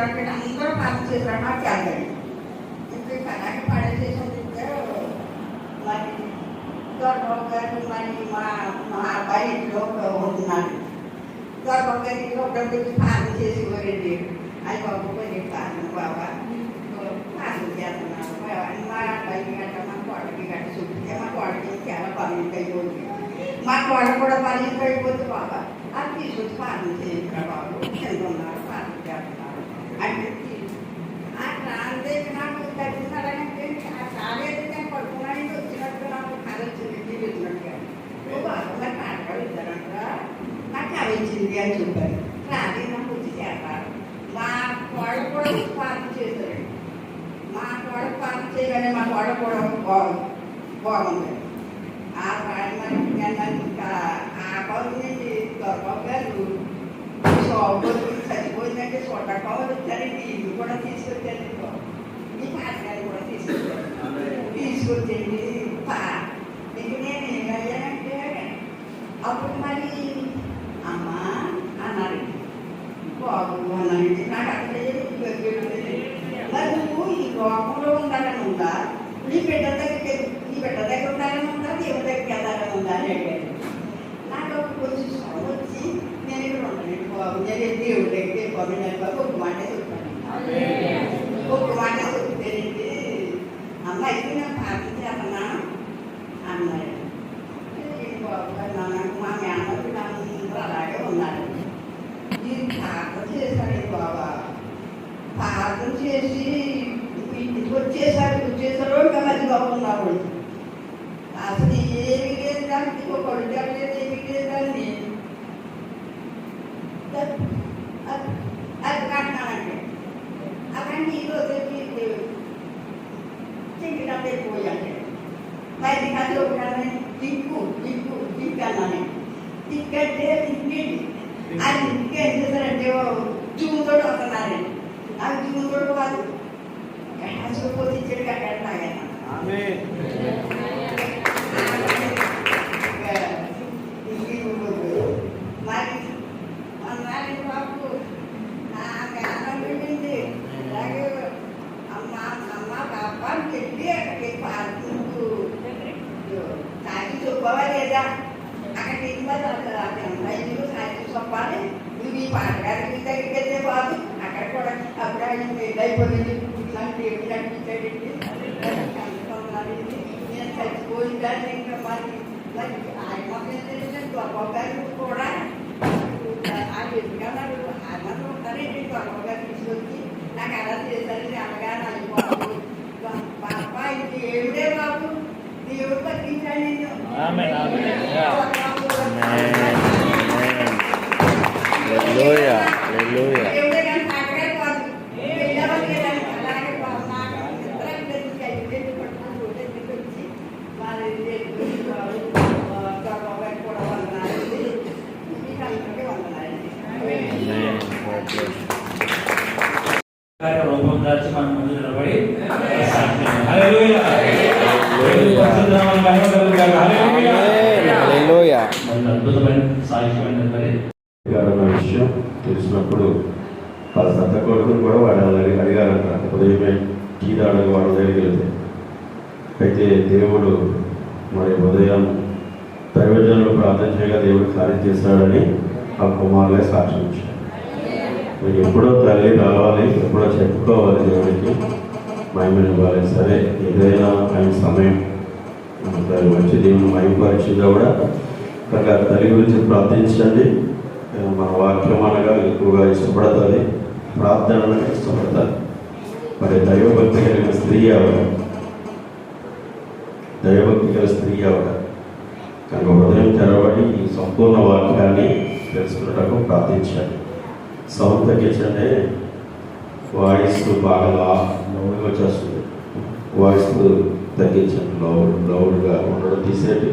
అక్కడ అందరూ పాస్ చేశారు. నాకు వెళ్ళండి ఇప్పుడు కళాకి పడేసేసింది. మరి గౌరవ్ గారు మరి మా అబ్బాయి ఇంట్లో ఉంటున్నాడు. గౌరవ్ గారి ఇంట్లో ఒకటి పాలన చేసేవారండి. అది బాబు పాలన బాబా పాలన చేస్తున్నాడు. మా అబ్బాయికి గట్ట మా కోడకి గట్ట చూపితే మా కోడకి చాలా పనులు అయిపోతుంది. మా కోడ కూడా పనులు అయిపోతుంది బాబా. అది తీసుకొచ్చి పాలన చేయించారు బాబు. కింద ఉన్నారు పాలన చేస్తున్నారు అంటే అంతే. నాకు తగ్గినారంటే ఆ కాలేదు నేను పడుకున్నాను వచ్చినట్టు నాకు కళ వచ్చింది వచ్చినట్టుగా బాబా మరి పాటలు ఇద్దరంటారా నాకు కళ వచ్చింది అని చెప్పారు. రాదే నాకు వచ్చి చేస్తారు. మా కోడ కూడా పాలన చేశారండి. మా కోడ పాలన చేయగానే మా కోడ కూడా బాగుంది. ఆ పాట మరి ఇంకా ఆ బాగుంది గౌరవ్ గారు చచ్చిపోయిందంటే చూడటం వచ్చారండి. ఇల్లు కూడా తీసుకొచ్చారండి. ఈ పాటగారు కూడా తీసుకొచ్చండి. ఇంక నేను ఏమయ్యానంటే అప్పుడు మరి అమ్మా అన్నారండి. బాబు అన్నారండి. నాకు అక్కడ మరి నువ్వు ఈ లోకంలో ఉండాలని ఉందా, నీ బిడ్డ దగ్గర ఉండాలని ఉందా, దేవుడి దగ్గరికి వెళ్ళాలని ఉందా అని అడిగారు. నాకు కొంచెం స్వరం వచ్చి నేను ఇక్కడ ఉండలేదు బాబు, నేను దేవుడి దగ్గరికి వెళ్ళిపోయినాను బాబు. ఒక మాట చెప్తాను. ఒక మాట చెప్తేనండి అమ్మ అయితే నేను ప్రార్థన చేస్తున్నా అన్నారు. బాబు అన్నాను. మా మేనప్పుడు అందరూ అలాగే ఉన్నారు. నేను ప్రార్థన చేశాను బాబా. ప్రార్థన చేసి ఇంటికి వచ్చేసారు ఇంకా మధ్య బాగున్నాడు. అసలు ఏమి లేదు దానికి ఒక కొడుకు లేదు, ఏమి లేదు దాన్ని అది కట్టినానంటే అవన్నీ ఈరోజు తిండినప్పుడు ఎక్కువయ్యాలి. మరి అది ఒకటి దిక్కు అన్నాను. దిక్కంటే దిక్కేంటి అది దిక్కు ఏం చేశారంటే జూముతో వస్తున్నారండి. నాకు జూముతో కాదు పోతే ఇచ్చాడు కట్టాడు తాగాను. మరి అన్నారండి బాబు నాకు ఆనందించింది. అలాగే అమ్మ బాబా వెళ్ళి అక్కడికి పార్కు సాక్షి చెప్పవా లేదా అక్కడికి ఇల్లు సాక్షి చెప్పాలి. నువ్వు ఈ పాటగారికి దగ్గరికి వెళ్తే బాబు అక్కడ కూడా అప్పుడు అయిపోయింది. నాకు దేవుడు అనిపించాడండి. నేను చచ్చిపోయిందని ఇంకా మరి ఆయన గారు కూడా ఆ ఎదుగున్నాడు. ఆయన ఉంటారండి. గొప్ప గారు తీసుకొచ్చి నాకు అలా చేశారండి. అనగానే అయిపోవాలి బాబా ఇది ఏమిడే బాబు దేవుడు తగ్గించాడు నేను. దేవుడే కానీ పాటగా కాదు వెళ్ళవని అలాగే బాబు నాకు ఇద్దరు పట్టుకుని వచ్చి వాళ్ళు కూడా వందనాలండి. మీకు అందరికీ వందనాలండి. రూపం దాచి మన ముందు నిలబడి అద్భుతమైన సాక్ష్యం విషయం తెలిసినప్పుడు వాళ్ళ సత్త కొడుకుని కూడా వాడు అడిగారంట. ఉదయమే టీ తాడకు వాడు దగ్గరికి వెళ్తే అయితే దేవుడు మరి ఉదయం దైవజనులు ప్రార్థన చేయగా దేవుడు కార్యం చేశాడని ఆ కుమారులే సాక్ష్యం ఇచ్చాడు. మీరు ఎప్పుడో తల్లి రావాలి, ఎప్పుడో చెప్పుకోవాలి, దేవుడికి మహిమని ఇవ్వాలి. సరే ఏదైనా ఆయన సమయం వచ్చి దేవుని మహిమపరిచిందా కూడా కనుక తల్లి గురించి ప్రార్థించండి. మన వాక్యం అనగా ఎక్కువగా ఇష్టపడుతుంది, ప్రార్థనగా ఇష్టపడతారు. మరి దైవభక్తి కలిగిన స్త్రీ ఆవిడ, దైవభక్తి కలిగిన స్త్రీ ఆవిడ కనుక హృదయం తెరవడి ఈ సంపూర్ణ వాక్యాన్ని తెలుసుకున్నటకు ప్రార్థించండి. సౌండ్ తగ్గించండి. వాయిస్ బాగా లౌడ్గా వచ్చేస్తుంది. వాయిస్ తగ్గించండి. లౌడ్గా ఉండడం తీసేయండి.